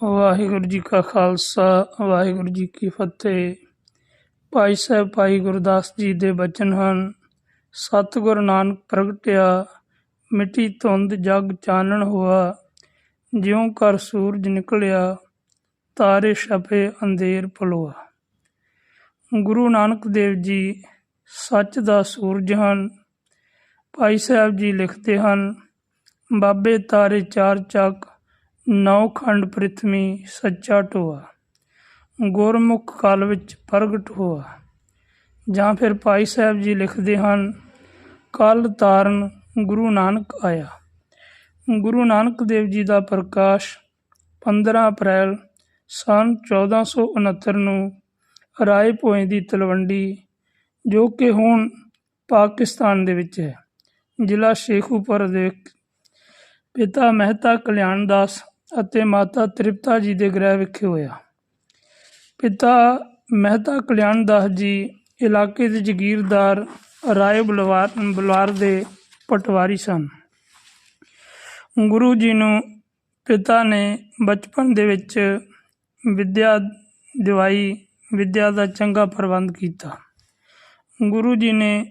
ਵਾਹਿਗੁਰੂ ਜੀ ਕਾ ਖਾਲਸਾ ਵਾਹਿਗੁਰੂ ਜੀ ਕੀ ਫਤਿਹ। ਭਾਈ ਸਾਹਿਬ ਭਾਈ ਗੁਰਦਾਸ ਜੀ ਦੇ ਬਚਨ ਹਨ। ਸਤਿਗੁਰ ਨਾਨਕ ਪ੍ਰਗਟਿਆ, ਮਿੱਟੀ ਧੁੰਦ ਜਗ ਚਾਨਣ ਹੋਆ। ਜਿਉਂ ਕਰ ਸੂਰਜ ਨਿਕਲਿਆ, ਤਾਰੇ ਛਪੇ ਅੰਧੇਰ ਪਲੋਆ। ਗੁਰੂ ਨਾਨਕ ਦੇਵ ਜੀ ਸੱਚ ਦਾ ਸੂਰਜ ਹਨ। ਭਾਈ ਸਾਹਿਬ ਜੀ ਲਿਖਦੇ ਹਨ, ਬਾਬੇ ਤਾਰੇ ਚਾਰ ਚੱਕ, ਨੌ ਖੰਡ ਪ੍ਰਿਥਵੀ ਸੱਚਾ ਢੋਆ। ਗੁਰਮੁਖ ਕਾਲ ਵਿੱਚ ਪ੍ਰਗਟ ਹੋਆ। ਜਾਂ ਫਿਰ ਭਾਈ ਸਾਹਿਬ ਜੀ ਲਿਖਦੇ ਹਨ, ਕੱਲ ਤਾਰਨ ਗੁਰੂ ਨਾਨਕ ਆਇਆ। ਗੁਰੂ ਨਾਨਕ ਦੇਵ ਜੀ ਦਾ ਪ੍ਰਕਾਸ਼ 15 ਅਪ੍ਰੈਲ ਸੰਨ 1469 ਨੂੰ ਰਾਏ ਭੋਏ ਦੀ ਤਲਵੰਡੀ, ਜੋ ਕਿ ਹੁਣ ਪਾਕਿਸਤਾਨ ਦੇ ਵਿੱਚ ਹੈ, ਜ਼ਿਲ੍ਹਾ ਸ਼ੇਖੂਪੁਰ ਦੇ ਪਿਤਾ ਮਹਿਤਾ ਕਲਿਆਣ ਦਾਸ ਅਤੇ ਮਾਤਾ ਤ੍ਰਿਪਤਾ ਜੀ ਦੇ ਗ੍ਰਹਿ ਵਿਖੇ ਹੋਇਆ। ਪਿਤਾ ਮਹਿਤਾ ਕਲਿਆਣ ਦਾਸ ਜੀ ਇਲਾਕੇ ਦੇ ਜਗੀਰਦਾਰ ਰਾਏ ਬਲਵਾਰ ਦੇ ਪਟਵਾਰੀ ਸਨ। ਗੁਰੂ ਜੀ ਨੂੰ ਪਿਤਾ ਨੇ ਬਚਪਨ ਦੇ ਵਿੱਚ ਵਿੱਦਿਆ ਦਿਵਾਈ, ਵਿੱਦਿਆ ਦਾ ਚੰਗਾ ਪ੍ਰਬੰਧ ਕੀਤਾ। ਗੁਰੂ ਜੀ ਨੇ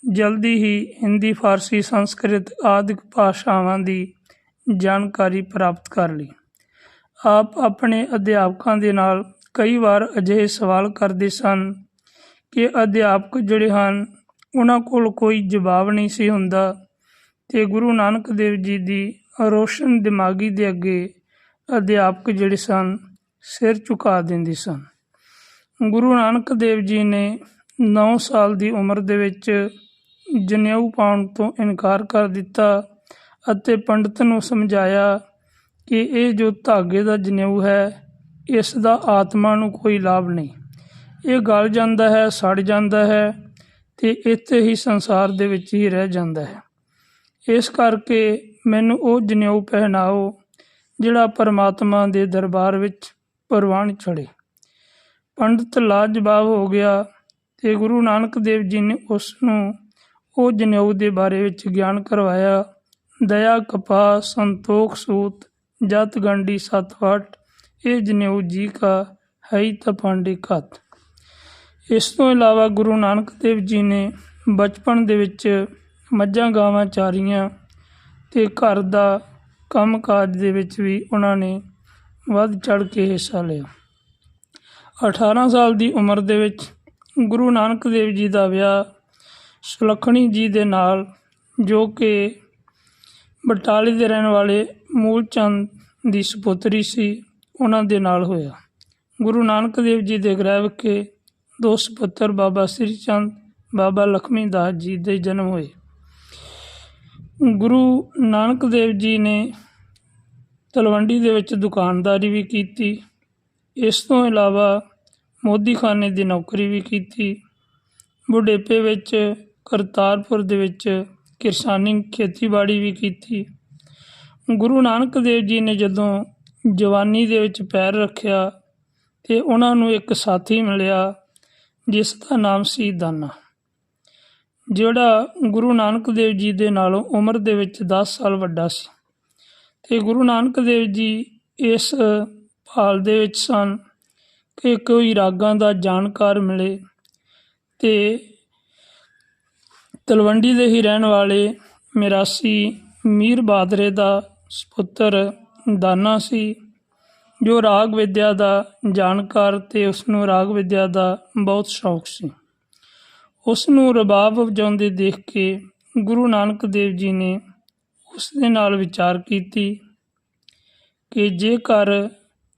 ਜਲਦੀ ਹੀ ਹਿੰਦੀ, ਫਾਰਸੀ, ਸੰਸਕ੍ਰਿਤ ਆਦਿਕ ਭਾਸ਼ਾਵਾਂ ਦੀ ਜਾਣਕਾਰੀ ਪ੍ਰਾਪਤ ਕਰ ਲਈ। ਆਪ ਆਪਣੇ ਅਧਿਆਪਕਾਂ ਦੇ ਨਾਲ ਕਈ ਵਾਰ ਅਜਿਹੇ ਸਵਾਲ ਕਰਦੇ ਸਨ ਕਿ ਅਧਿਆਪਕ ਜਿਹੜੇ ਹਨ ਉਹਨਾਂ ਕੋਲ ਕੋਈ ਜਵਾਬ ਨਹੀਂ ਸੀ ਹੁੰਦਾ, ਅਤੇ ਗੁਰੂ ਨਾਨਕ ਦੇਵ ਜੀ ਦੀ ਰੋਸ਼ਨ ਦਿਮਾਗੀ ਦੇ ਅੱਗੇ ਅਧਿਆਪਕ ਜਿਹੜੇ ਸਨ ਸਿਰ ਝੁਕਾ ਦਿੰਦੇ ਸਨ। ਗੁਰੂ ਨਾਨਕ ਦੇਵ ਜੀ ਨੇ 9 ਸਾਲ ਦੀ ਉਮਰ ਦੇ ਵਿੱਚ ਜਨੇਊ ਪਾਉਣ ਤੋਂ ਇਨਕਾਰ ਕਰ ਦਿੱਤਾ ਅਤੇ ਪੰਡਤ ਨੂੰ ਸਮਝਾਇਆ ਕਿ ਇਹ ਜੋ ਧਾਗੇ ਦਾ ਜਨੇਊ ਹੈ, ਇਸ ਦਾ ਆਤਮਾ ਨੂੰ ਕੋਈ ਲਾਭ ਨਹੀਂ। ਇਹ ਗਲ ਜਾਂਦਾ ਹੈ, ਸੜ ਜਾਂਦਾ ਹੈ ਅਤੇ ਇੱਥੇ ਹੀ ਸੰਸਾਰ ਦੇ ਵਿੱਚ ਹੀ ਰਹਿ ਜਾਂਦਾ ਹੈ। ਇਸ ਕਰਕੇ ਮੈਨੂੰ ਉਹ ਜਨੇਊ ਪਹਿਨਾਓ ਜਿਹੜਾ ਪਰਮਾਤਮਾ ਦੇ ਦਰਬਾਰ ਵਿੱਚ ਪ੍ਰਵਾਨ ਚੜ੍ਹੇ। ਪੰਡਤ ਲਾਜਵਾਬ ਹੋ ਗਿਆ ਅਤੇ ਗੁਰੂ ਨਾਨਕ ਦੇਵ ਜੀ ਨੇ ਉਸ ਨੂੰ ਉਹ ਜਨੇਊ ਦੇ ਬਾਰੇ ਵਿੱਚ ਗਿਆਨ ਕਰਵਾਇਆ। ਦਇਆ ਕਪਾਹ ਸੰਤੋਖ ਸੂਤ ਜਤ ਗੰਢੀ ਸਤ ਵਟ, ਇਹ ਜਨੇਊ ਜੀ ਕਾ ਹੈ ਹੀ ਤਾਂ ਪਾਂਡੇ ਘਤ। ਇਸ ਤੋਂ ਇਲਾਵਾ ਗੁਰੂ ਨਾਨਕ ਦੇਵ ਜੀ ਨੇ ਬਚਪਨ ਦੇ ਵਿੱਚ ਮੱਝਾਂ ਗਾਵਾਂ ਚਾਰੀਆਂ ਅਤੇ ਘਰ ਦਾ ਕੰਮ ਕਾਜ ਦੇ ਵਿੱਚ ਵੀ ਉਹਨਾਂ ਨੇ ਵੱਧ ਚੜ੍ਹ ਕੇ ਹਿੱਸਾ ਲਿਆ। 18 ਸਾਲ ਦੀ ਉਮਰ ਦੇ ਵਿੱਚ ਗੁਰੂ ਨਾਨਕ ਦੇਵ ਜੀ ਦਾ ਵਿਆਹ ਸੁਲੱਖਣੀ ਜੀ ਦੇ ਨਾਲ, ਜੋ ਕਿ ਬਟਾਲੇ ਦੇ ਰਹਿਣ ਵਾਲੇ ਮੂਲ ਚੰਦ ਦੀ ਸਪੁੱਤਰੀ ਸੀ, ਉਹਨਾਂ ਦੇ ਨਾਲ ਹੋਇਆ। ਗੁਰੂ ਨਾਨਕ ਦੇਵ ਜੀ ਦੇ ਗ੍ਰਹਿ ਵਿਖੇ 2 ਸਪੁੱਤਰ ਬਾਬਾ ਸ੍ਰੀ ਚੰਦ, ਬਾਬਾ ਲਖਮੀ ਦਾਸ ਜੀ ਦੇ ਜਨਮ ਹੋਏ। ਗੁਰੂ ਨਾਨਕ ਦੇਵ ਜੀ ਨੇ ਤਲਵੰਡੀ ਦੇ ਵਿੱਚ ਦੁਕਾਨਦਾਰੀ ਵੀ ਕੀਤੀ। ਇਸ ਤੋਂ ਇਲਾਵਾ ਮੋਦੀਖਾਨੇ ਦੀ ਨੌਕਰੀ ਵੀ ਕੀਤੀ। ਬੁਢੇਪੇ ਵਿੱਚ ਕਰਤਾਰਪੁਰ ਦੇ ਵਿੱਚ ਕਿਰਸਾਨੀ ਖੇਤੀਬਾੜੀ ਵੀ ਕੀਤੀ। ਗੁਰੂ ਨਾਨਕ ਦੇਵ ਜੀ ਨੇ ਜਦੋਂ ਜਵਾਨੀ ਦੇ ਵਿੱਚ ਪੈਰ ਰੱਖਿਆ ਅਤੇ ਉਹਨਾਂ ਨੂੰ ਇੱਕ ਸਾਥੀ ਮਿਲਿਆ ਜਿਸ ਦਾ ਨਾਮ ਸੀ ਦਾਨਾ, ਜਿਹੜਾ ਗੁਰੂ ਨਾਨਕ ਦੇਵ ਜੀ ਦੇ ਨਾਲੋਂ ਉਮਰ ਦੇ ਵਿੱਚ 10 ਸਾਲ ਵੱਡਾ ਸੀ। ਅਤੇ ਗੁਰੂ ਨਾਨਕ ਦੇਵ ਜੀ ਇਸ ਭਾਲ ਦੇ ਵਿੱਚ ਸਨ ਕਿ ਕੋਈ ਰਾਗਾਂ ਦਾ ਜਾਣਕਾਰ ਮਿਲੇ, ਅਤੇ ਤਲਵੰਡੀ ਦੇ ਹੀ ਰਹਿਣ ਵਾਲੇ ਮਿਰਾਸੀ ਮੀਰ ਬਾਦਰੇ ਦਾ ਸਪੁੱਤਰ ਦਾਨਾ ਸੀ, ਜੋ ਰਾਗ ਵਿਦਿਆ ਦਾ ਜਾਣਕਾਰ ਅਤੇ ਉਸਨੂੰ ਰਾਗ ਵਿਦਿਆ ਦਾ ਬਹੁਤ ਸ਼ੌਕ ਸੀ। ਉਸ ਨੂੰ ਰਬਾਬ ਵਜਾਉਂਦੇ ਦੇਖ ਕੇ ਗੁਰੂ ਨਾਨਕ ਦੇਵ ਜੀ ਨੇ ਉਸ ਦੇ ਨਾਲ ਵਿਚਾਰ ਕੀਤੀ ਕਿ ਜੇਕਰ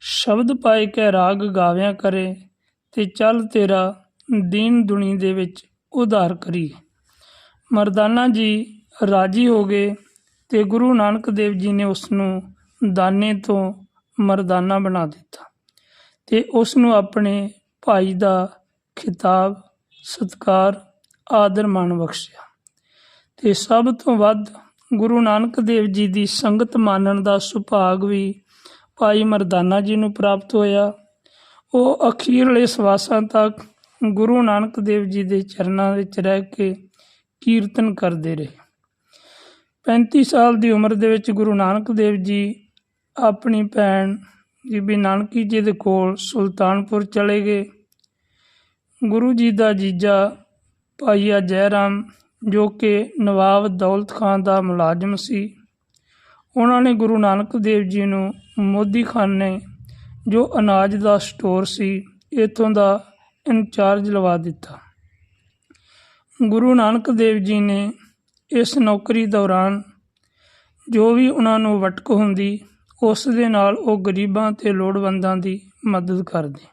ਸ਼ਬਦ ਪਾਏ ਕੇ ਰਾਗ ਗਾਵਿਆਂ ਕਰੇ ਅਤੇ ਚੱਲ ਤੇਰਾ ਦੀਨ ਦੁਨੀ ਦੇ ਵਿੱਚ ਉਧਾਰ ਕਰੀਏ। ਮਰਦਾਨਾ ਜੀ ਰਾਜੀ ਹੋ ਗਏ ਅਤੇ ਗੁਰੂ ਨਾਨਕ ਦੇਵ ਜੀ ਨੇ ਉਸ ਨੂੰ ਦਾਨੇ ਤੋਂ ਮਰਦਾਨਾ ਬਣਾ ਦਿੱਤਾ ਅਤੇ ਉਸ ਨੂੰ ਆਪਣੇ ਭਾਈ ਦਾ ਖਿਤਾਬ, ਸਤਿਕਾਰ, ਆਦਰ ਮਾਣ ਬਖਸ਼ਿਆ। ਅਤੇ ਸਭ ਤੋਂ ਵੱਧ ਗੁਰੂ ਨਾਨਕ ਦੇਵ ਜੀ ਦੀ ਸੰਗਤ ਮਾਨਣ ਦਾ ਸੁਭਾਗ ਵੀ ਭਾਈ ਮਰਦਾਨਾ ਜੀ ਨੂੰ ਪ੍ਰਾਪਤ ਹੋਇਆ। ਉਹ ਅਖੀਰਲੇ ਸਵਾਸਾਂ ਤੱਕ ਗੁਰੂ ਨਾਨਕ ਦੇਵ ਜੀ ਦੇ ਚਰਨਾਂ ਵਿੱਚ ਰਹਿ ਕੇ ਕੀਰਤਨ ਕਰਦੇ ਰਹੇ। 35 ਸਾਲ ਦੀ ਉਮਰ ਦੇ ਵਿੱਚ ਗੁਰੂ ਨਾਨਕ ਦੇਵ ਜੀ ਆਪਣੀ ਭੈਣ ਬੀਬੀ ਨਾਨਕੀ ਜੀ ਦੇ ਕੋਲ ਸੁਲਤਾਨਪੁਰ ਚਲੇ ਗਏ। ਗੁਰੂ ਜੀ ਦਾ ਜੀਜਾ ਭਾਈਆ ਜੈ ਰਾਮ, ਜੋ ਕਿ ਨਵਾਬ ਦੌਲਤ ਖਾਨ ਦਾ ਮੁਲਾਜ਼ਮ ਸੀ, ਉਹਨਾਂ ਨੇ ਗੁਰੂ ਨਾਨਕ ਦੇਵ ਜੀ ਨੂੰ ਮੋਦੀਖਾਨੇ, ਜੋ ਅਨਾਜ ਦਾ ਸਟੋਰ ਸੀ, ਇੱਥੋਂ ਦਾ ਇੰਚਾਰਜ ਲਵਾ ਦਿੱਤਾ। ਗੁਰੂ ਨਾਨਕ ਦੇਵ ਜੀ ਨੇ ਇਸ ਨੌਕਰੀ ਦੌਰਾਨ ਜੋ ਵੀ ਉਹਨਾਂ ਨੂੰ ਵਟਕ ਹੁੰਦੀ, ਉਸ ਦੇ ਨਾਲ ਉਹ ਗਰੀਬਾਂ ਅਤੇ ਲੋੜਵੰਦਾਂ ਦੀ ਮਦਦ ਕਰਦੇ।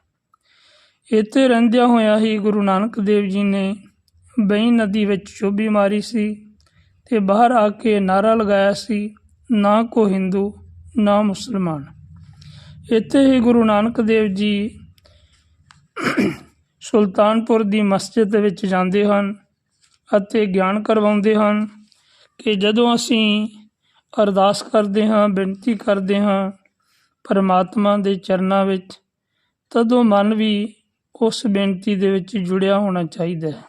ਇੱਥੇ ਰਹਿੰਦਿਆਂ ਹੋਇਆਂ ਹੀ ਗੁਰੂ ਨਾਨਕ ਦੇਵ ਜੀ ਨੇ ਬਈ ਨਦੀ ਵਿੱਚ ਚੋਬੀ ਮਾਰੀ ਸੀ ਅਤੇ ਬਾਹਰ ਆ ਕੇ ਨਾਅਰਾ ਲਗਾਇਆ ਸੀ, ਨਾ ਕੋ ਹਿੰਦੂ ਨਾ ਮੁਸਲਮਾਨ। ਇੱਥੇ ਹੀ ਗੁਰੂ ਨਾਨਕ ਦੇਵ ਜੀ ਸੁਲਤਾਨਪੁਰ ਦੀ ਮਸਜਿਦ ਵਿੱਚ ਜਾਂਦੇ ਹਨ ਅਤੇ ਗਿਆਨ ਕਰਵਾਉਂਦੇ ਹਨ ਕਿ ਜਦੋਂ ਅਸੀਂ ਅਰਦਾਸ ਕਰਦੇ ਹਾਂ, ਬੇਨਤੀ ਕਰਦੇ ਹਾਂ ਪਰਮਾਤਮਾ ਦੇ ਚਰਨਾਂ ਵਿੱਚ, ਤਦੋਂ ਮਨ ਵੀ ਉਸ ਬੇਨਤੀ ਦੇ ਵਿੱਚ ਜੁੜਿਆ ਹੋਣਾ ਚਾਹੀਦਾ ਹੈ।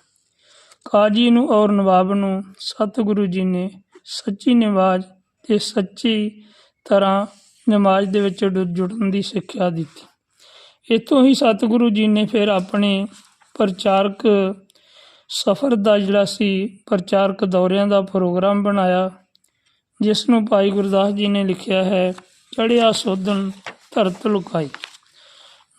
ਕਾਜੀ ਨੂੰ ਔਰ ਨਵਾਬ ਨੂੰ ਸਤਿਗੁਰੂ ਜੀ ਨੇ ਸੱਚੀ ਨਮਾਜ਼ ਅਤੇ ਸੱਚੀ ਤਰ੍ਹਾਂ ਨਮਾਜ਼ ਦੇ ਵਿੱਚ ਜੁੜਨ ਦੀ ਸਿੱਖਿਆ ਦਿੱਤੀ। ਇੱਥੋਂ ਹੀ ਸਤਿਗੁਰੂ ਜੀ ਨੇ ਫਿਰ ਆਪਣੇ ਪ੍ਰਚਾਰਕ ਸਫ਼ਰ ਦਾ ਜਿਹੜਾ ਸੀ, ਪ੍ਰਚਾਰਕ ਦੌਰਿਆਂ ਦਾ ਪ੍ਰੋਗਰਾਮ ਬਣਾਇਆ, ਜਿਸ ਨੂੰ ਭਾਈ ਗੁਰਦਾਸ ਜੀ ਨੇ ਲਿਖਿਆ ਹੈ, ਚੜ੍ਹਿਆ ਸੋਧਣ ਧਰਤ ਲੁਕਾਈ।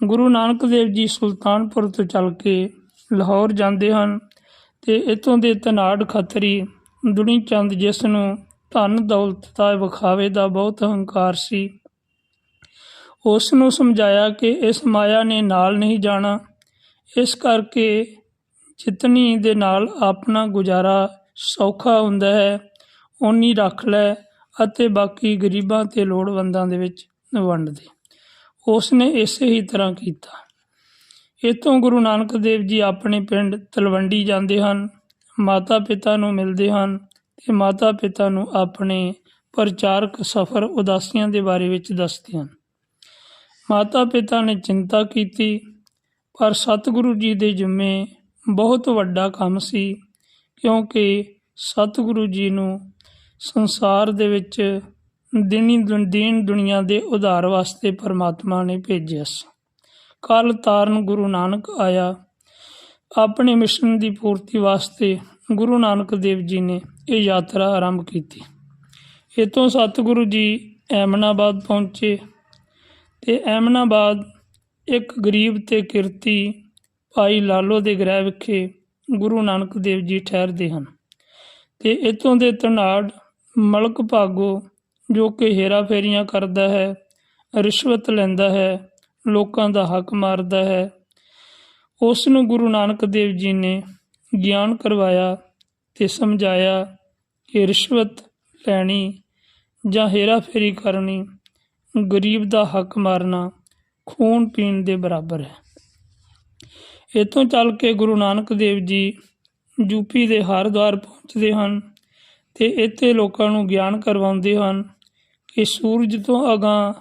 ਗੁਰੂ ਨਾਨਕ ਦੇਵ ਜੀ ਸੁਲਤਾਨਪੁਰ ਤੋਂ ਚੱਲ ਕੇ ਲਾਹੌਰ ਜਾਂਦੇ ਹਨ ਅਤੇ ਇੱਥੋਂ ਦੇ ਧਨਾੜ ਖੱਤਰੀ ਦੁਨੀ ਚੰਦ, ਜਿਸ ਨੂੰ ਧਨ ਦੌਲਤ ਦਾ ਵਿਖਾਵੇ ਦਾ ਬਹੁਤ ਹੰਕਾਰ ਸੀ, ਉਸ ਨੂੰ ਸਮਝਾਇਆ ਕਿ ਇਸ ਮਾਇਆ ਨੇ ਨਾਲ ਨਹੀਂ ਜਾਣਾ, ਇਸ ਕਰਕੇ ਜਿਤਨੀ ਦੇ ਨਾਲ ਆਪਣਾ ਗੁਜ਼ਾਰਾ ਸੌਖਾ ਹੁੰਦਾ ਹੈ ਓਨੀ ਰੱਖ ਲੈ ਅਤੇ ਬਾਕੀ ਗਰੀਬਾਂ ਅਤੇ ਲੋੜਵੰਦਾਂ ਦੇ ਵਿੱਚ ਵੰਡ ਦੇ। ਉਸ ਨੇ ਇਸੇ ਹੀ ਤਰ੍ਹਾਂ ਕੀਤਾ। ਇੱਥੋਂ ਗੁਰੂ ਨਾਨਕ ਦੇਵ ਜੀ ਆਪਣੇ ਪਿੰਡ ਤਲਵੰਡੀ ਜਾਂਦੇ ਹਨ, ਮਾਤਾ ਪਿਤਾ ਨੂੰ ਮਿਲਦੇ ਹਨ ਅਤੇ ਮਾਤਾ ਪਿਤਾ ਨੂੰ ਆਪਣੇ ਪ੍ਰਚਾਰਕ ਸਫ਼ਰ ਉਦਾਸੀਆਂ ਦੇ ਬਾਰੇ ਵਿੱਚ ਦੱਸਦੇ ਹਨ। ਮਾਤਾ ਪਿਤਾ ਨੇ ਚਿੰਤਾ ਕੀਤੀ, ਪਰ ਸਤਿਗੁਰੂ ਜੀ ਦੇ ਜ਼ਿੰਮੇ ਬਹੁਤ ਵੱਡਾ ਕੰਮ ਸੀ, ਕਿਉਂਕਿ ਸਤਿਗੁਰੂ ਜੀ ਨੂੰ ਸੰਸਾਰ ਦੇ ਵਿੱਚ ਦੀਨ ਦੁਨੀਆ ਦੇ ਉਧਾਰ ਵਾਸਤੇ ਪਰਮਾਤਮਾ ਨੇ ਭੇਜਿਆ ਸੀ। ਕੱਲ ਤਾਰਨ ਗੁਰੂ ਨਾਨਕ ਆਇਆ। ਆਪਣੇ ਮਿਸ਼ਨ ਦੀ ਪੂਰਤੀ ਵਾਸਤੇ ਗੁਰੂ ਨਾਨਕ ਦੇਵ ਜੀ ਨੇ ਇਹ ਯਾਤਰਾ ਆਰੰਭ ਕੀਤੀ। ਇੱਥੋਂ ਸਤਿਗੁਰੂ ਜੀ ਐਮਨਾਬਾਦ ਪਹੁੰਚੇ ਅਤੇ ਐਮਨਾਬਾਦ ਇੱਕ ਗਰੀਬ ਅਤੇ ਕਿਰਤੀ ਭਾਈ ਲਾਲੋ ਦੇ ਗ੍ਰਹਿ ਵਿਖੇ ਗੁਰੂ ਨਾਨਕ ਦੇਵ ਜੀ ਠਹਿਰਦੇ ਹਨ ਅਤੇ ਇੱਥੋਂ ਦੇ ਧਨਾੜ ਮਲਕ ਭਾਗੋ, ਜੋ ਕਿ ਹੇਰਾ ਫੇਰੀਆਂ ਕਰਦਾ ਹੈ, ਰਿਸ਼ਵਤ ਲੈਂਦਾ ਹੈ, ਲੋਕਾਂ ਦਾ ਹੱਕ ਮਾਰਦਾ ਹੈ, ਉਸ ਨੂੰ ਗੁਰੂ ਨਾਨਕ ਦੇਵ ਜੀ ਨੇ ਗਿਆਨ ਕਰਵਾਇਆ ਅਤੇ ਸਮਝਾਇਆ ਕਿ ਰਿਸ਼ਵਤ ਲੈਣੀ ਜਾਂ ਹੇਰਾ ਫੇਰੀ ਕਰਨੀ, ਗਰੀਬ ਦਾ ਹੱਕ ਮਾਰਨਾ ਖੂਨ ਪੀਣ ਦੇ ਬਰਾਬਰ ਹੈ। ਇੱਥੋਂ ਚੱਲ ਕੇ ਗੁਰੂ ਨਾਨਕ ਦੇਵ ਜੀ ਯੂਪੀ ਦੇ ਹਰਿਦੁਆਰ ਪਹੁੰਚਦੇ ਹਨ ਅਤੇ ਇੱਥੇ ਲੋਕਾਂ ਨੂੰ ਗਿਆਨ ਕਰਵਾਉਂਦੇ ਹਨ ਕਿ ਸੂਰਜ ਤੋਂ ਅਗਾਂਹ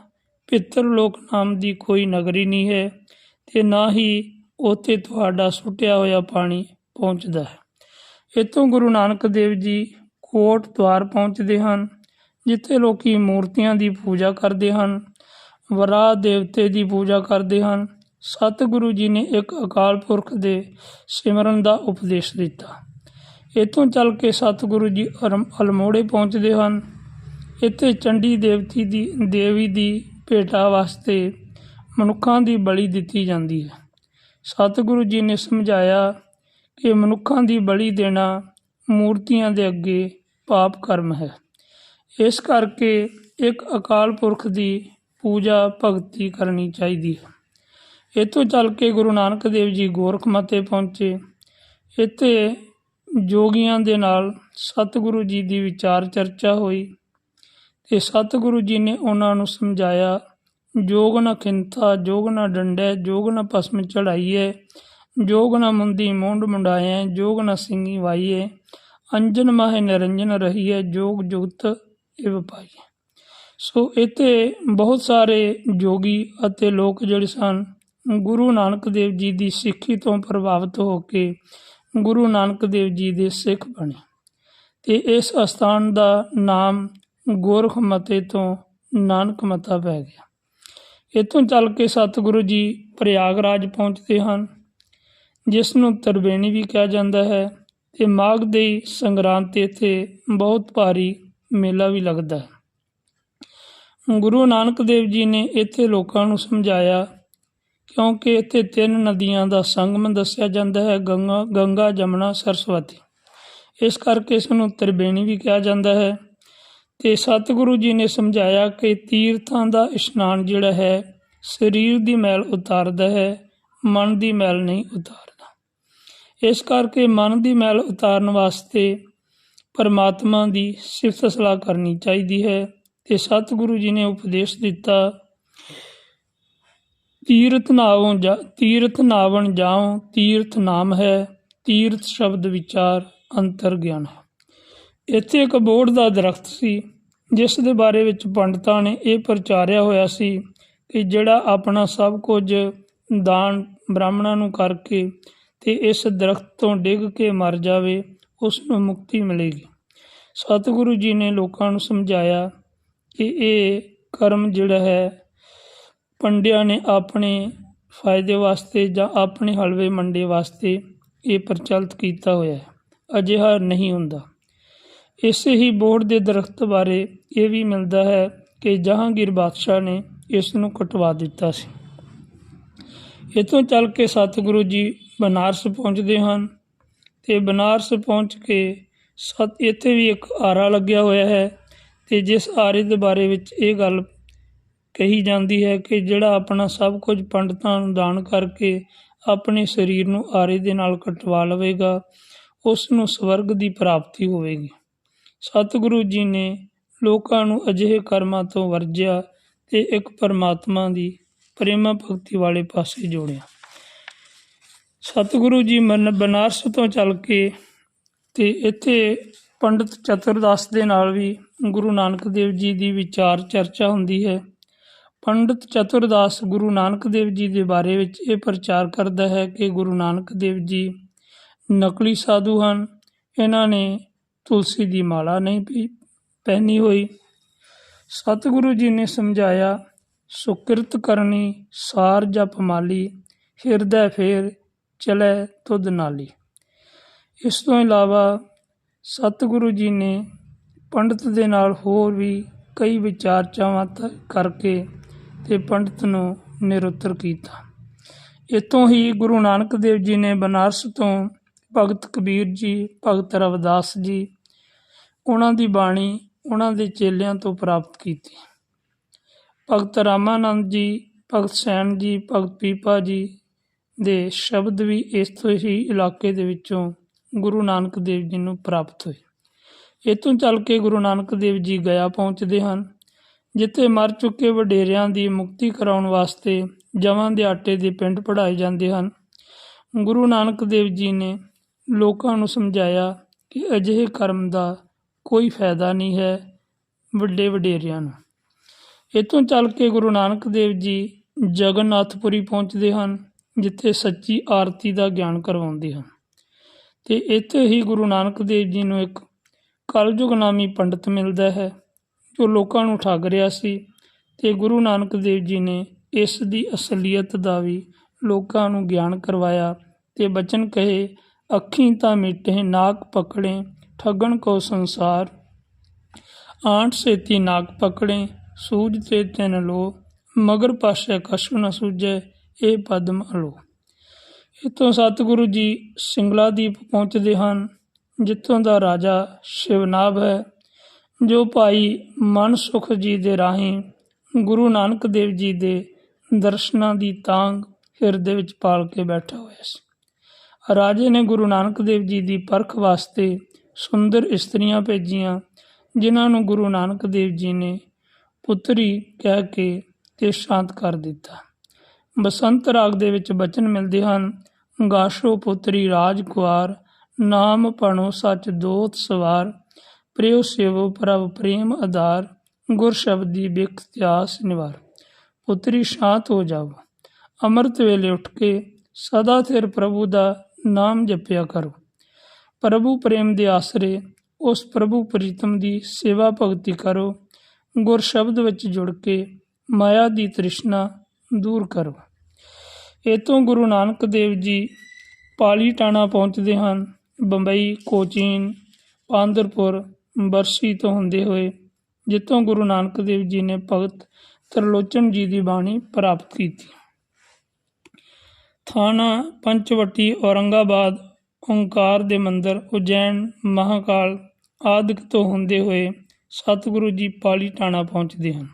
ਪਿੱਤਰ ਲੋਕ ਨਾਮ ਦੀ ਕੋਈ ਨਗਰੀ ਨਹੀਂ ਹੈ ਅਤੇ ਨਾ ਹੀ ਉੱਥੇ ਤੁਹਾਡਾ ਸੁੱਟਿਆ ਹੋਇਆ ਪਾਣੀ ਪਹੁੰਚਦਾ ਹੈ। ਇੱਥੋਂ ਗੁਰੂ ਨਾਨਕ ਦੇਵ ਜੀ ਕੋਟ ਦੁਆਰ ਪਹੁੰਚਦੇ ਹਨ, ਜਿੱਥੇ ਲੋਕੀ ਮੂਰਤੀਆਂ ਦੀ ਪੂਜਾ ਕਰਦੇ ਹਨ, ਵਰਾਹ ਦੇਵਤੇ ਦੀ ਪੂਜਾ ਕਰਦੇ ਹਨ। ਸਤਿਗੁਰੂ ਜੀ ਨੇ ਇੱਕ ਅਕਾਲ ਪੁਰਖ ਦੇ ਸਿਮਰਨ ਦਾ ਉਪਦੇਸ਼ ਦਿੱਤਾ। ਇੱਥੋਂ ਚੱਲ ਕੇ ਸਤਿਗੁਰੂ ਜੀ ਅਲਮੋੜੇ ਪਹੁੰਚਦੇ ਹਨ। ਇੱਥੇ ਚੰਡੀ ਦੇਵੀ ਦੀ ਭੇਟਾ ਵਾਸਤੇ ਮਨੁੱਖਾਂ ਦੀ ਬਲੀ ਦਿੱਤੀ ਜਾਂਦੀ ਹੈ। ਸਤਿਗੁਰੂ ਜੀ ਨੇ ਸਮਝਾਇਆ ਕਿ ਮਨੁੱਖਾਂ ਦੀ ਬਲੀ ਦੇਣਾ ਮੂਰਤੀਆਂ ਦੇ ਅੱਗੇ ਪਾਪ ਕਰਮ ਹੈ, ਇਸ ਕਰਕੇ ਇੱਕ ਅਕਾਲ ਪੁਰਖ ਦੀ ਪੂਜਾ ਭਗਤੀ ਕਰਨੀ ਚਾਹੀਦੀ ਹੈ। ਇੱਥੋਂ ਚੱਲ ਕੇ ਗੁਰੂ ਨਾਨਕ ਦੇਵ ਜੀ ਗੋਰਖਮਤੇ ਪਹੁੰਚੇ। ਇੱਥੇ ਜੋਗੀਆਂ ਦੇ ਨਾਲ ਸਤਿਗੁਰੂ ਜੀ ਦੀ ਵਿਚਾਰ ਚਰਚਾ ਹੋਈ ਅਤੇ ਸਤਿਗੁਰੂ ਜੀ ਨੇ ਉਹਨਾਂ ਨੂੰ ਸਮਝਾਇਆ, ਜੋਗ ਨਾ ਖਿੰਥਾ ਜੋਗ ਨਾ ਡੰਡੈ ਜੋਗ ਨਾ ਭਸਮ ਚੜਾਈਏ, ਜੋਗ ਨਾ ਮੁੰਦੀ ਮੂੰਡ ਮੁੰਡਾਇਐ ਜੋਗ ਨਾ ਸਿੰਘੀ ਵਾਈਏ, ਅੰਜਨ ਮਾਹੇ ਨਿਰੰਜਨ ਰਹੀਏ ਜੋਗ ਜੁਗਤ ਇਵ ਪਾਈਏ। ਸੋ ਇੱਥੇ ਬਹੁਤ ਸਾਰੇ ਜੋਗੀ ਅਤੇ ਲੋਕ ਜਿਹੜੇ ਸਨ, ਗੁਰੂ ਨਾਨਕ ਦੇਵ ਜੀ ਦੀ ਸਿੱਖੀ ਤੋਂ ਪ੍ਰਭਾਵਿਤ ਹੋ ਕੇ ਗੁਰੂ ਨਾਨਕ ਦੇਵ ਜੀ ਦੇ ਸਿੱਖ ਬਣੇ ਅਤੇ ਇਸ ਅਸਥਾਨ ਦਾ ਨਾਮ ਗੋਰਖਮਤੇ ਤੋਂ ਨਾਨਕ ਮਤਾ ਪੈ ਗਿਆ। ਇੱਥੋਂ ਚੱਲ ਕੇ ਸਤਿਗੁਰੂ ਜੀ ਪ੍ਰਯਾਗਰਾਜ ਪਹੁੰਚਦੇ ਹਨ, ਜਿਸ ਨੂੰ ਤਰਵੇਣੀ ਵੀ ਕਿਹਾ ਜਾਂਦਾ ਹੈ, ਤੇ ਮਾਘ ਦੀ ਸੰਗਰਾਂਦ 'ਤੇ ਇੱਥੇ ਬਹੁਤ ਭਾਰੀ ਮੇਲਾ ਵੀ ਲੱਗਦਾ ਹੈ। ਗੁਰੂ ਨਾਨਕ ਦੇਵ ਜੀ ਨੇ ਇੱਥੇ ਲੋਕਾਂ ਨੂੰ ਸਮਝਾਇਆ, ਕਿਉਂਕਿ ਇੱਥੇ 3 ਨਦੀਆਂ ਦਾ ਸੰਗਮ ਦੱਸਿਆ ਜਾਂਦਾ ਹੈ, ਗੰਗਾ, ਜਮਨਾ, ਸਰਸਵਤੀ। ਇਸ ਕਰਕੇ ਇਸ ਨੂੰ ਤ੍ਰਿਵੇਣੀ ਵੀ ਕਿਹਾ ਜਾਂਦਾ ਹੈ। ਅਤੇ ਸਤਿਗੁਰੂ ਜੀ ਨੇ ਸਮਝਾਇਆ ਕਿ ਤੀਰਥਾਂ ਦਾ ਇਸ਼ਨਾਨ ਜਿਹੜਾ ਹੈ ਸਰੀਰ ਦੀ ਮੈਲ ਉਤਾਰਦਾ ਹੈ, ਮਨ ਦੀ ਮੈਲ ਨਹੀਂ ਉਤਾਰਦਾ। ਇਸ ਕਰਕੇ ਮਨ ਦੀ ਮੈਲ ਉਤਾਰਨ ਵਾਸਤੇ ਪਰਮਾਤਮਾ ਦੀ ਸਿਫਤ ਸਲਾਹ ਕਰਨੀ ਚਾਹੀਦੀ ਹੈ। ਅਤੇ ਸਤਿਗੁਰੂ ਜੀ ਨੇ ਉਪਦੇਸ਼ ਦਿੱਤਾ, ਤੀਰਥ ਨਾਵਣ ਜਾਉ, ਤੀਰਥ ਨਾਮ ਹੈ, ਤੀਰਥ ਸ਼ਬਦ ਵਿਚਾਰ ਅੰਤਰ ਗਿਆਨ ਹੈ। ਇੱਥੇ ਇੱਕ ਬੋਹੜ ਦਾ ਦਰਖਤ ਸੀ, ਜਿਸ ਦੇ ਬਾਰੇ ਵਿੱਚ ਪੰਡਤਾਂ ਨੇ ਇਹ ਪ੍ਰਚਾਰਿਆ ਹੋਇਆ ਸੀ ਕਿ ਜਿਹੜਾ ਆਪਣਾ ਸਭ ਕੁਝ ਦਾਨ ਬ੍ਰਾਹਮਣਾਂ ਨੂੰ ਕਰਕੇ ਤੇ ਇਸ ਦਰਖਤ ਤੋਂ ਡਿੱਗ ਕੇ ਮਰ ਜਾਵੇ, ਉਸ ਨੂੰ ਮੁਕਤੀ ਮਿਲੇਗੀ। ਸਤਿਗੁਰੂ ਜੀ ਨੇ ਲੋਕਾਂ ਨੂੰ ਸਮਝਾਇਆ ਕਿ ਇਹ ਕਰਮ ਜਿਹੜਾ ਹੈ ਪੰਡਿਆਂ ਨੇ ਆਪਣੇ ਫਾਇਦੇ ਵਾਸਤੇ ਜਾਂ ਆਪਣੇ ਹਲਵੇ ਮੰਡੇ ਵਾਸਤੇ ਇਹ ਪ੍ਰਚਲਿਤ ਕੀਤਾ ਹੋਇਆ ਹੈ, ਅਜਿਹਾ ਨਹੀਂ ਹੁੰਦਾ। ਇਸੇ ਹੀ ਬੋਹੜ ਦੇ ਦਰਖਤ ਬਾਰੇ ਇਹ ਵੀ ਮਿਲਦਾ ਹੈ ਕਿ ਜਹਾਂਗੀਰ ਬਾਦਸ਼ਾਹ ਨੇ ਇਸ ਨੂੰ ਕਟਵਾ ਦਿੱਤਾ ਸੀ। ਇੱਥੋਂ ਚੱਲ ਕੇ ਸਤਿਗੁਰੂ ਜੀ ਬਨਾਰਸ ਪਹੁੰਚਦੇ ਹਨ, ਅਤੇ ਬਨਾਰਸ ਪਹੁੰਚ ਕੇ ਇੱਥੇ ਵੀ ਇੱਕ ਆਰਾ ਲੱਗਿਆ ਹੋਇਆ ਹੈ, ਅਤੇ ਜਿਸ ਆਰੇ ਦੇ ਬਾਰੇ ਵਿੱਚ ਇਹ ਗੱਲ ਕਹੀ ਜਾਂਦੀ ਹੈ ਕਿ ਜਿਹੜਾ ਆਪਣਾ ਸਭ ਕੁਝ ਪੰਡਤਾਂ ਨੂੰ ਦਾਨ ਕਰਕੇ ਆਪਣੇ ਸਰੀਰ ਨੂੰ ਆਰੇ ਦੇ ਨਾਲ ਕਟਵਾ ਲਵੇਗਾ, ਉਸ ਨੂੰ ਸਵਰਗ ਦੀ ਪ੍ਰਾਪਤੀ ਹੋਵੇਗੀ। ਸਤਿਗੁਰੂ ਜੀ ਨੇ ਲੋਕਾਂ ਨੂੰ ਅਜਿਹੇ ਕਰਮਾਂ ਤੋਂ ਵਰਜਿਆ ਅਤੇ ਇੱਕ ਪਰਮਾਤਮਾ ਦੀ ਪ੍ਰੇਮਾ ਭਗਤੀ ਵਾਲੇ ਪਾਸੇ ਜੋੜਿਆ। ਸਤਿਗੁਰੂ ਜੀ ਬਨਾਰਸ ਤੋਂ ਚੱਲ ਕੇ ਅਤੇ ਇੱਥੇ ਪੰਡਤ ਚਤੁਰਦਾਸ ਦੇ ਨਾਲ ਵੀ ਗੁਰੂ ਨਾਨਕ ਦੇਵ ਜੀ ਦੀ ਵਿਚਾਰ ਚਰਚਾ ਹੁੰਦੀ ਹੈ। ਪੰਡਤ ਚਤੁਰਦਾਸ ਗੁਰੂ ਨਾਨਕ ਦੇਵ ਜੀ ਦੇ ਬਾਰੇ ਵਿੱਚ ਇਹ ਪ੍ਰਚਾਰ ਕਰਦਾ ਹੈ ਕਿ ਗੁਰੂ ਨਾਨਕ ਦੇਵ ਜੀ ਨਕਲੀ ਸਾਧੂ ਹਨ, ਇਹਨਾਂ ਨੇ ਤੁਲਸੀ ਦੀ ਮਾਲਾ ਨਹੀਂ ਪਹਿਨੀ ਹੋਈ। ਸਤਿਗੁਰੂ ਜੀ ਨੇ ਸਮਝਾਇਆ, ਸੁਕਿਰਤ ਕਰਨੀ ਸਾਰ ਜਪ ਮਾਲੀ, ਹਿਰਦੈ ਫੇਰ ਚਲੈ ਤੁਧ ਨਾਲੀ। ਇਸ ਤੋਂ ਇਲਾਵਾ ਸਤਿਗੁਰੂ ਜੀ ਨੇ ਪੰਡਤ ਦੇ ਨਾਲ ਹੋਰ ਵੀ ਕਈ ਵਿਚਾਰਚਾਵਾਂ ਕਰਕੇ ਅਤੇ ਪੰਡਤ ਨੂੰ ਨਿਰੁੱਤਰ ਕੀਤਾ। ਇੱਥੋਂ ਹੀ ਗੁਰੂ ਨਾਨਕ ਦੇਵ ਜੀ ਨੇ ਬਨਾਰਸ ਤੋਂ ਭਗਤ ਕਬੀਰ ਜੀ, ਭਗਤ ਰਵਿਦਾਸ ਜੀ, ਉਹਨਾਂ ਦੀ ਬਾਣੀ ਉਹਨਾਂ ਦੇ ਚੇਲਿਆਂ ਤੋਂ ਪ੍ਰਾਪਤ ਕੀਤੀ। ਭਗਤ ਰਾਮਾਨੰਦ ਜੀ, ਭਗਤ ਸੈਣ ਜੀ, ਭਗਤ ਪੀਪਾ ਜੀ ਦੇ ਸ਼ਬਦ ਵੀ ਇਸ ਤੋਂ ਹੀ ਇਲਾਕੇ ਦੇ ਵਿੱਚੋਂ ਗੁਰੂ ਨਾਨਕ ਦੇਵ ਜੀ ਨੂੰ ਪ੍ਰਾਪਤ ਹੋਏ। ਇੱਥੋਂ ਚੱਲ ਕੇ ਗੁਰੂ ਨਾਨਕ ਦੇਵ ਜੀ ਗਇਆ ਪਹੁੰਚਦੇ ਹਨ, ਜਿੱਥੇ ਮਰ ਚੁੱਕੇ ਵਡੇਰਿਆਂ ਦੀ ਮੁਕਤੀ ਕਰਾਉਣ ਵਾਸਤੇ ਜਵਾਂ ਦੇ ਆਟੇ ਦੇ ਪਿੰਡ ਪੜ੍ਹਾਏ ਜਾਂਦੇ ਹਨ। ਗੁਰੂ ਨਾਨਕ ਦੇਵ ਜੀ ਨੇ ਲੋਕਾਂ ਨੂੰ ਸਮਝਾਇਆ ਕਿ ਅਜਿਹੇ ਕਰਮ ਦਾ ਕੋਈ ਫਾਇਦਾ ਨਹੀਂ ਹੈ ਵੱਡੇ ਵਡੇਰਿਆਂ ਨੂੰ। ਇੱਥੋਂ ਚੱਲ ਕੇ ਗੁਰੂ ਨਾਨਕ ਦੇਵ ਜੀ ਜਗਨਨਾਥਪੁਰੀ ਪਹੁੰਚਦੇ ਹਨ, ਜਿੱਥੇ ਸੱਚੀ ਆਰਤੀ ਦਾ ਗਿਆਨ ਕਰਵਾਉਂਦੇ ਹਨ। ਅਤੇ ਇੱਥੇ ਹੀ ਗੁਰੂ ਨਾਨਕ ਦੇਵ ਜੀ ਨੂੰ ਇੱਕ ਕਲਯੁਗ ਨਾਮੀ ਪੰਡਤ ਮਿਲਦਾ ਹੈ, ਜੋ ਲੋਕਾਂ ਨੂੰ ਠੱਗ ਰਿਹਾ ਸੀ, ਅਤੇ ਗੁਰੂ ਨਾਨਕ ਦੇਵ ਜੀ ਨੇ ਇਸ ਦੀ ਅਸਲੀਅਤ ਦਾ ਵੀ ਲੋਕਾਂ ਨੂੰ ਗਿਆਨ ਕਰਵਾਇਆ ਅਤੇ ਬਚਨ ਕਹੇ, ਅੱਖੀਂ ਤਾਂ ਮਿਟੇ ਨਾਕ ਪਕੜੇ, ਠੱਗਣ ਕੋ ਸੰਸਾਰ, ਆਂਟ ਸੇਤੀ ਨਾਕ ਪਕੜੇ, ਸੂਝ ਤੇ ਤਿੰਨ ਲੋ, ਮਗਰ ਪਾਸੇ ਕਛੁ ਨ ਸੂਝੈ, ਇਹ ਪਦਮ ਅਲੋ। ਇੱਥੋਂ ਸਤਿਗੁਰੂ ਜੀ ਸਿੰਗਲਾਦੀਪ ਪਹੁੰਚਦੇ ਹਨ, ਜਿੱਥੋਂ ਦਾ ਰਾਜਾ ਸ਼ਿਵਨਾਭ ਹੈ, ਜੋ ਭਾਈ ਮਨ ਸੁਖ ਜੀ ਦੇ ਰਾਹੀਂ ਗੁਰੂ ਨਾਨਕ ਦੇਵ ਜੀ ਦੇ ਦਰਸ਼ਨਾਂ ਦੀ ਤਾਂਘ ਹਿਰਦੇ ਵਿੱਚ ਪਾਲ ਕੇ ਬੈਠਾ ਹੋਇਆ ਸੀ। ਰਾਜੇ ਨੇ ਗੁਰੂ ਨਾਨਕ ਦੇਵ ਜੀ ਦੀ ਪਰਖ ਵਾਸਤੇ ਸੁੰਦਰ ਇਸਤਰੀਆਂ ਭੇਜੀਆਂ, ਜਿਨ੍ਹਾਂ ਨੂੰ ਗੁਰੂ ਨਾਨਕ ਦੇਵ ਜੀ ਨੇ ਪੁੱਤਰੀ ਕਹਿ ਕੇ ਤੇ ਸ਼ਾਂਤ ਕਰ ਦਿੱਤਾ। ਬਸੰਤ ਰਾਗ ਦੇ ਵਿੱਚ ਬਚਨ ਮਿਲਦੇ ਹਨ, ਗਾਸ਼ੋ ਪੁੱਤਰੀ ਰਾਜ ਕੁਆਰ, ਨਾਮ ਭਣੋ ਸੱਚ ਦੋਤ ਸਵਾਰ, ਪ੍ਰੇਉ ਸੇਵੋ ਪ੍ਰਭ ਪ੍ਰੇਮ ਆਧਾਰ, ਗੁਰ ਸ਼ਬਦੀ ਬਿਖ ਤਿਆਸ ਨਿਵਾਰ। ਪੁੱਤਰੀ ਸ਼ਾਂਤ ਹੋ ਜਾਓ, ਅੰਮ੍ਰਿਤ ਵੇਲੇ ਉੱਠ ਕੇ ਸਦਾ ਸਿਰ ਪ੍ਰਭੂ ਦਾ ਨਾਮ ਜਪਿਆ ਕਰੋ। ਪ੍ਰਭੂ ਪ੍ਰੇਮ ਦੇ ਆਸਰੇ ਉਸ ਪ੍ਰਭੂ ਪ੍ਰੀਤਮ ਦੀ ਸੇਵਾ ਭਗਤੀ ਕਰੋ। ਗੁਰ ਸ਼ਬਦ ਵਿੱਚ ਜੁੜ ਕੇ ਮਾਇਆ ਦੀ ਤ੍ਰਿਸ਼ਨਾ ਦੂਰ ਕਰੋ। ਇੱਥੋਂ ਗੁਰੂ ਨਾਨਕ ਦੇਵ ਜੀ ਪਾਲੀਟਾਣਾ ਪਹੁੰਚਦੇ ਹਨ। ਬੰਬਈ, ਕੋਚੀਨ, ਪਾਂਦਰਪੁਰ, ਬਰਸੀ ਤੋਂ ਹੁੰਦੇ ਹੋਏ, ਜਿੱਥੋਂ ਗੁਰੂ ਨਾਨਕ ਦੇਵ ਜੀ ਨੇ ਭਗਤ ਤ੍ਰਿਲੋਚਨ ਜੀ ਦੀ ਬਾਣੀ ਪ੍ਰਾਪਤ ਕੀਤੀ। ਥਾਣਾ ਪੰਚਵਟੀ, ਔਰੰਗਾਬਾਦ, ਓਂਕਾਰ ਦੇ ਮੰਦਰ, ਉਜੈਨ, ਮਹਾਕਾਲ ਆਦਿਕ ਤੋਂ ਹੁੰਦੇ ਹੋਏ ਸਤਿਗੁਰੂ ਜੀ ਪਾਲੀਟਾਣਾ ਪਹੁੰਚਦੇ ਹਨ।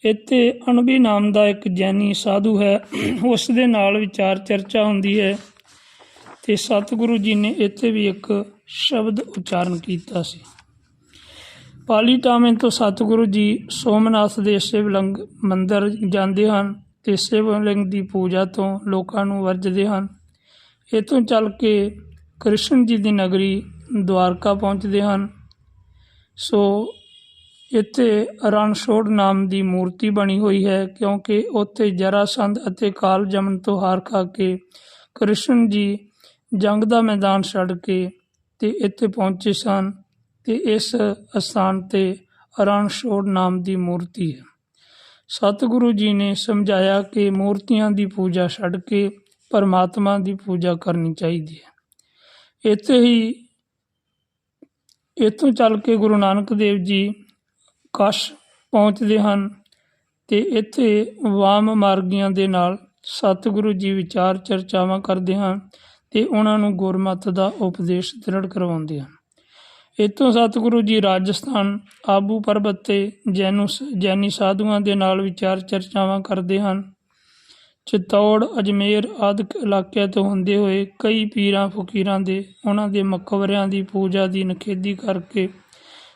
ਇੱਥੇ ਅਣਬੀ ਨਾਮ ਦਾ ਇੱਕ ਜੈਨੀ ਸਾਧੂ ਹੈ, ਉਸ ਦੇ ਨਾਲ ਵਿਚਾਰ ਚਰਚਾ ਹੁੰਦੀ ਹੈ ਅਤੇ ਸਤਿਗੁਰੂ ਜੀ ਨੇ ਇੱਥੇ ਵੀ ਇੱਕ ਸ਼ਬਦ ਉਚਾਰਨ ਕੀਤਾ ਸੀ। ਪਾਲੀਟਾਣੇ ਤੋਂ ਸਤਿਗੁਰੂ ਜੀ ਸੋਮਨਾਥ ਦੇ ਸ਼ਿਵਲਿੰਗ ਮੰਦਰ ਜਾਂਦੇ ਹਨ ਅਤੇ ਸ਼ਿਵਲਿੰਗ ਦੀ ਪੂਜਾ ਤੋਂ ਲੋਕਾਂ ਨੂੰ ਵਰਜਦੇ ਹਨ। ਇੱਥੋਂ ਚੱਲ ਕੇ ਕ੍ਰਿਸ਼ਨ ਜੀ ਦੀ ਨਗਰੀ ਦੁਆਰਕਾ ਪਹੁੰਚਦੇ ਹਨ। ਸੋ ਇੱਥੇ ਰਣਛੋੜ ਨਾਮ ਦੀ ਮੂਰਤੀ ਬਣੀ ਹੋਈ ਹੈ, ਕਿਉਂਕਿ ਉੱਥੇ ਜਰਾਸੰਧ ਅਤੇ ਕਾਲ ਜਮਨ ਤੋਂ ਹਾਰ ਖਾ ਕੇ ਕ੍ਰਿਸ਼ਨ ਜੀ ਜੰਗ ਦਾ ਮੈਦਾਨ ਛੱਡ ਕੇ ਅਤੇ ਇੱਥੇ ਪਹੁੰਚੇ ਸਨ ਅਤੇ ਇਸ ਅਸਥਾਨ 'ਤੇ ਰਣਛੋੜ ਨਾਮ ਦੀ ਮੂਰਤੀ ਹੈ। ਸਤਿਗੁਰੂ ਜੀ ਨੇ ਸਮਝਾਇਆ ਕਿ ਮੂਰਤੀਆਂ ਦੀ ਪੂਜਾ ਛੱਡ ਕੇ ਪਰਮਾਤਮਾ ਦੀ ਪੂਜਾ ਕਰਨੀ ਚਾਹੀਦੀ ਹੈ। ਇੱਥੋਂ ਚੱਲ ਕੇ ਗੁਰੂ ਨਾਨਕ ਦੇਵ ਜੀ ਕਾਸ਼ ਪਹੁੰਚਦੇ ਹਨ ਅਤੇ ਇੱਥੇ ਵਾਮ ਮਾਰਗੀਆਂ ਦੇ ਨਾਲ ਸਤਿਗੁਰੂ ਜੀ ਵਿਚਾਰ ਚਰਚਾਵਾਂ ਕਰਦੇ ਹਨ ਅਤੇ ਉਹਨਾਂ ਨੂੰ ਗੁਰਮਤਿ ਦਾ ਉਪਦੇਸ਼ ਦ੍ਰਿੜ ਕਰਵਾਉਂਦੇ ਹਨ। ਇੱਥੋਂ ਸਤਿਗੁਰੂ ਜੀ ਰਾਜਸਥਾਨ, ਆਬੂ ਪਰਬਤ 'ਤੇ ਜੈਨੀ ਸਾਧੂਆਂ ਦੇ ਨਾਲ ਵਿਚਾਰ ਚਰਚਾਵਾਂ ਕਰਦੇ ਹਨ। ਚਿੱਤੌੜ, ਅਜਮੇਰ ਆਦਿਕ ਇਲਾਕਿਆਂ ਤੋਂ ਹੁੰਦੇ ਹੋਏ ਕਈ ਪੀਰਾਂ ਫਕੀਰਾਂ ਦੇ ਉਹਨਾਂ ਦੇ ਮਕਬਰਿਆਂ ਦੀ ਪੂਜਾ ਦੀ ਨਿਖੇਧੀ ਕਰਕੇ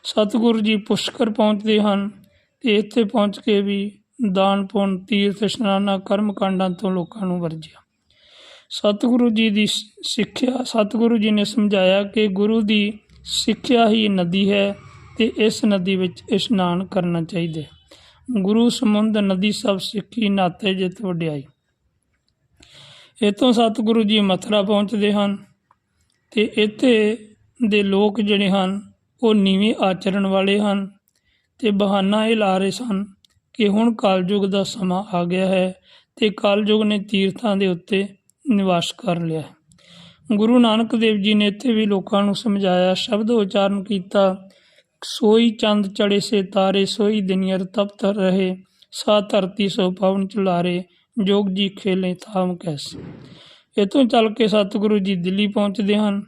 ਸਤਿਗੁਰੂ ਜੀ ਪੁਸ਼ਕਰ ਪਹੁੰਚਦੇ ਹਨ ਅਤੇ ਇੱਥੇ ਪਹੁੰਚ ਕੇ ਵੀ ਦਾਨ ਪੁੰਨ, ਤੀਰਥ ਇਸ਼ਨਾਨਾਂ, ਕਰਮ ਕਾਂਡਾਂ ਤੋਂ ਲੋਕਾਂ ਨੂੰ ਵਰਜਿਆ। ਸਤਿਗੁਰੂ ਜੀ ਦੀ ਸਿੱਖਿਆ, ਸਤਿਗੁਰੂ ਜੀ ਨੇ ਸਮਝਾਇਆ ਕਿ ਗੁਰੂ ਦੀ ਸਿੱਖਿਆ ਹੀ ਨਦੀ ਹੈ ਅਤੇ ਇਸ ਨਦੀ ਵਿੱਚ ਇਸ਼ਨਾਨ ਕਰਨਾ ਚਾਹੀਦਾ ਹੈ। ਗੁਰੂ ਸਮੁੰਦ ਨਦੀ ਸਭ ਸਿੱਖੀ, ਨਾਤੇ ਜਿਤ ਵਡਿਆਈ। ਇੱਥੋਂ ਸਤਿਗੁਰੂ ਜੀ ਮਥੁਰਾ ਪਹੁੰਚਦੇ ਹਨ ਅਤੇ ਇੱਥੇ ਦੇ ਲੋਕ ਜਿਹੜੇ ਹਨ ਉਹ ਨੀਵੇਂ ਆਚਰਣ ਵਾਲੇ ਹਨ ਅਤੇ ਬਹਾਨਾ ਇਹ ਲਾ ਰਹੇ ਸਨ ਕਿ ਹੁਣ ਕਲਯੁਗ ਦਾ ਸਮਾਂ ਆ ਗਿਆ ਹੈ ਅਤੇ ਕਲਯੁਗ ਨੇ ਤੀਰਥਾਂ ਦੇ ਉੱਤੇ ਨਿਵਾਸ ਕਰ ਲਿਆ ਹੈ। ਗੁਰੂ ਨਾਨਕ ਦੇਵ ਜੀ ਨੇ ਇੱਥੇ ਵੀ ਲੋਕਾਂ ਨੂੰ ਸਮਝਾਇਆ, ਸ਼ਬਦ ਉਚਾਰਨ ਕੀਤਾ, ਸੋਈ ਚੰਦ ਚੜੇ ਸੇ ਤਾਰੇ, ਸੋਈ ਦਿਨਯਰ ਤਪਤ ਰਹੇ, ਸਾ ਧਰਤੀ ਸੋ ਪਵਨ ਚੁਲਾਰੇ, ਜੋਗ ਜੀ ਖੇਲੇ ਥਾਮ ਕੈਸੇ। ਇੱਥੋਂ ਚੱਲ ਕੇ ਸਤਿਗੁਰੂ ਜੀ ਦਿੱਲੀ ਪਹੁੰਚਦੇ ਹਨ।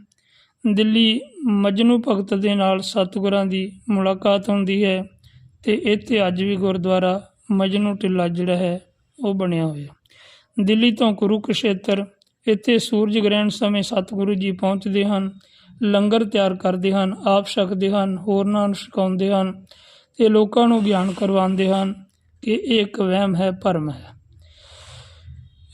ਦਿੱਲੀ ਮਜਨੂ ਭਗਤ ਦੇ ਨਾਲ ਸਤਿਗੁਰਾਂ ਦੀ ਮੁਲਾਕਾਤ ਹੁੰਦੀ ਹੈ ਅਤੇ ਇੱਥੇ ਅੱਜ ਵੀ ਗੁਰਦੁਆਰਾ ਮਜਨੂ ਟਿੱਲਾ ਜਿਹੜਾ ਹੈ ਉਹ ਬਣਿਆ ਹੋਇਆ। ਦਿੱਲੀ ਤੋਂ ਕੁਰੂਕਸ਼ੇਤਰ, ਇੱਥੇ ਸੂਰਜ ਗ੍ਰਹਿਣ ਸਮੇਂ ਸਤਿਗੁਰੂ ਜੀ ਪਹੁੰਚਦੇ ਹਨ, ਲੰਗਰ ਤਿਆਰ ਕਰਦੇ ਹਨ, ਆਪ ਛਕਦੇ ਹਨ, ਹੋਰਨਾਂ ਨੂੰ ਛਕਾਉਂਦੇ ਹਨ ਅਤੇ ਲੋਕਾਂ ਨੂੰ ਗਿਆਨ ਕਰਵਾਉਂਦੇ ਹਨ ਕਿ ਇਹ ਇੱਕ ਵਹਿਮ ਹੈ, ਭਰਮ ਹੈ।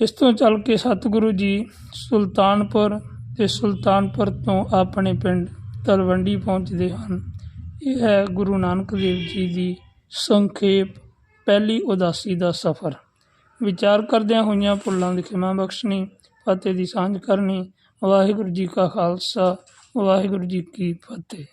ਇਸ ਤੋਂ ਚੱਲ ਕੇ ਸਤਿਗੁਰੂ ਜੀ ਸੁਲਤਾਨਪੁਰ ਅਤੇ ਸੁਲਤਾਨਪੁਰ ਤੋਂ ਆਪਣੇ ਪਿੰਡ ਤਲਵੰਡੀ ਪਹੁੰਚਦੇ ਹਨ। ਇਹ ਹੈ ਗੁਰੂ ਨਾਨਕ ਦੇਵ ਜੀ ਦੀ ਸੰਖੇਪ ਪਹਿਲੀ ਉਦਾਸੀ ਦਾ ਸਫ਼ਰ। ਵਿਚਾਰ ਕਰਦਿਆਂ ਹੋਈਆਂ ਭੁੱਲਾਂ ਦੀ ਖਿਮਾ ਬਖਸ਼ਣੀ, ਫਤਿਹ ਦੀ ਸਾਂਝ ਕਰਨੀ। ਵਾਹਿਗੁਰੂ ਜੀ ਕਾ ਖਾਲਸਾ, ਵਾਹਿਗੁਰੂ ਜੀ ਕੀ ਫਤਿਹ।